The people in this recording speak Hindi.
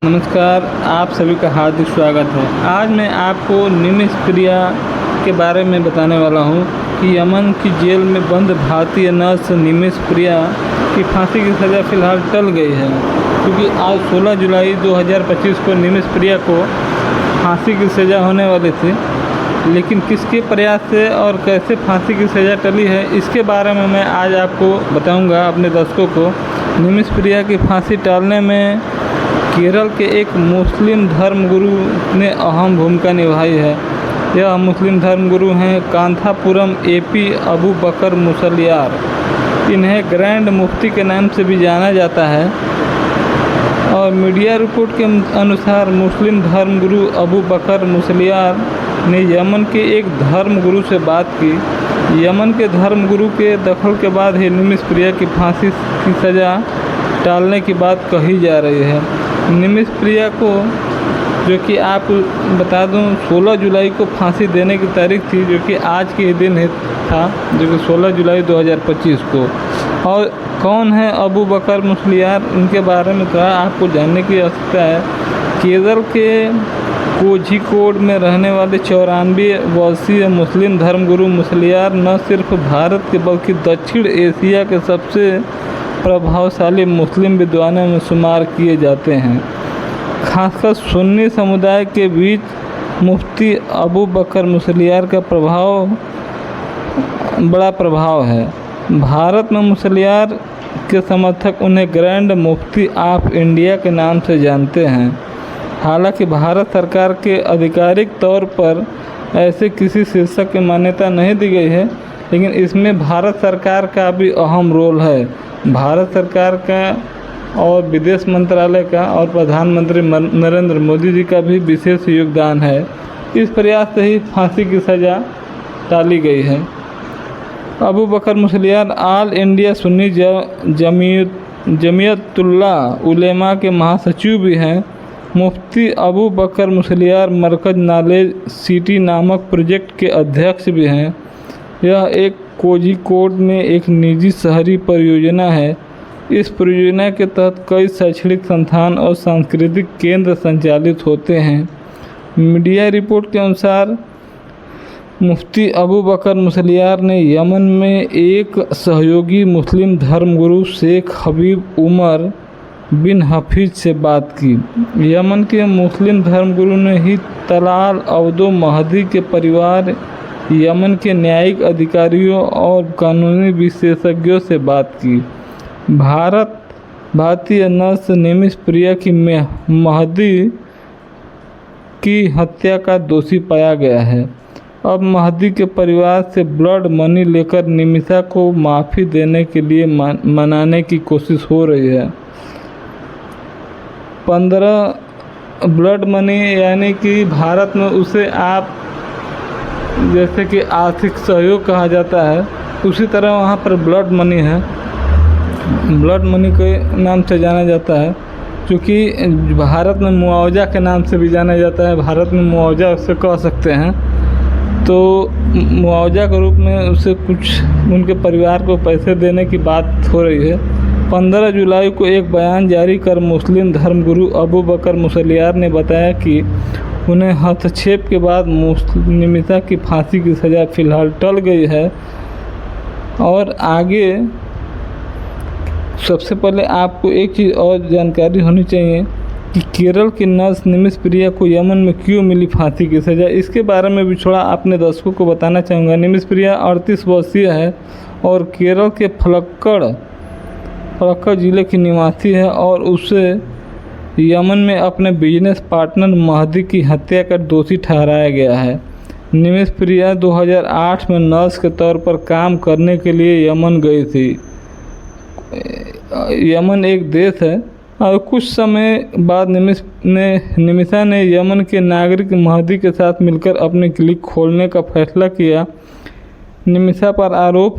नमस्कार, आप सभी का हार्दिक स्वागत है। आज मैं आपको निमिष प्रिया के बारे में बताने वाला हूं कि यमन की जेल में बंद भारतीय नर्स निमिष प्रिया की फांसी की सज़ा फ़िलहाल टल गई है, क्योंकि आज 16 जुलाई 2025 को निमिष प्रिया को फांसी की सज़ा होने वाली थी। लेकिन किसके प्रयास से और कैसे फांसी की सज़ा टली है, इसके बारे में मैं आज आपको बताऊँगा अपने दर्शकों को। निमिष प्रिया की फांसी टालने में केरल के एक मुस्लिम धर्मगुरु ने अहम भूमिका निभाई है। यह मुस्लिम धर्मगुरु हैं कांथापुरम एपी अबू बकर मुसलियार। इन्हें ग्रैंड मुफ्ती के नाम से भी जाना जाता है। और मीडिया रिपोर्ट के अनुसार मुस्लिम धर्मगुरु अबू बकर मुसलियार ने यमन के एक धर्मगुरु से बात की। यमन के धर्मगुरु के दखल के बाद ही निमिष प्रिया की फांसी की सज़ा टालने की बात कही जा रही है। निमिष प्रिया को, जो कि आप बता दूं, 16 जुलाई को फांसी देने की तारीख थी, जो कि आज के दिन था, जो कि 16 जुलाई 2025 को। और कौन है अबू बकर मुसलियार, उनके बारे में थोड़ा आपको जानने की आवश्यकता है। केरल के कोझिकोड में रहने वाले 94 वर्षीय मुस्लिम धर्मगुरु मुसलियार न सिर्फ भारत के बल्कि दक्षिण एशिया के सबसे प्रभावशाली मुस्लिम विद्वानों में शुमार किए जाते हैं। खासकर सुन्नी समुदाय के बीच मुफ्ती अबू बकर मुसलियार का बड़ा प्रभाव है। भारत में मुसलियार के समर्थक उन्हें ग्रैंड मुफ्ती ऑफ इंडिया के नाम से जानते हैं। हालांकि भारत सरकार के आधिकारिक तौर पर ऐसे किसी शीर्षक की मान्यता नहीं दी गई है, लेकिन इसमें भारत सरकार का भी अहम रोल है। भारत सरकार का और विदेश मंत्रालय का और प्रधानमंत्री नरेंद्र मोदी जी का भी विशेष योगदान है। इस प्रयास से ही फांसी की सज़ा टाली गई है। अबू बकर मुसलियार ऑल इंडिया सुन्नी जमीयतुल्ला उलेमा के महासचिव भी हैं। मुफ्ती अबू बकर मुसलियार मरकज़ नॉलेज सिटी नामक प्रोजेक्ट के अध्यक्ष भी हैं। यह एक कोझिकोड में एक निजी शहरी परियोजना है। इस परियोजना के तहत कई शैक्षणिक संस्थान और सांस्कृतिक केंद्र संचालित होते हैं। मीडिया रिपोर्ट के अनुसार मुफ्ती अबू बकर मुसलियार ने यमन में एक सहयोगी मुस्लिम धर्मगुरु शेख हबीब उमर बिन हफीज से बात की। यमन के मुस्लिम धर्मगुरु ने ही तलाल अब्दो महदी के परिवार, यमन के न्यायिक अधिकारियों और कानूनी विशेषज्ञों से बात की। भारतीय नर्स निमिष प्रिया की महदी की हत्या का दोषी पाया गया है। अब महदी के परिवार से ब्लड मनी लेकर निमिषा को माफ़ी देने के लिए मनाने की कोशिश हो रही है। 15 ब्लड मनी, यानी कि भारत में उसे आप जैसे कि आर्थिक सहयोग कहा जाता है, उसी तरह वहाँ पर ब्लड मनी है। ब्लड मनी के नाम से जाना जाता है, क्योंकि भारत में मुआवजा के नाम से भी जाना जाता है। भारत में मुआवजा उसे कह सकते हैं। तो मुआवजा के रूप में उसे कुछ उनके परिवार को पैसे देने की बात हो रही है। 15 जुलाई को एक बयान जारी कर मुस्लिम धर्मगुरु अबू बकर मुसलियार ने बताया कि उन्हें हस्तक्षेप के बाद निमिषा की फांसी की सज़ा फ़िलहाल टल गई है। और आगे सबसे पहले आपको एक चीज़ और जानकारी होनी चाहिए कि केरल की नर्स निमिष प्रिया को यमन में क्यों मिली फांसी की सज़ा। इसके बारे में भी थोड़ा अपने दर्शकों को बताना चाहूँगा। निमिष प्रिया 38 वर्षीय है और केरल के फलक्कड़ ज़िले की निवासी है, और उसे यमन में अपने बिजनेस पार्टनर महदी की हत्या कर दोषी ठहराया गया है। निमिष प्रिया 2008 में नर्स के तौर पर काम करने के लिए यमन गई थी। यमन एक देश है, और कुछ समय बाद निमिषा ने यमन के नागरिक महदी के साथ मिलकर अपनी क्लिनिक खोलने का फैसला किया। निमिषा पर आरोप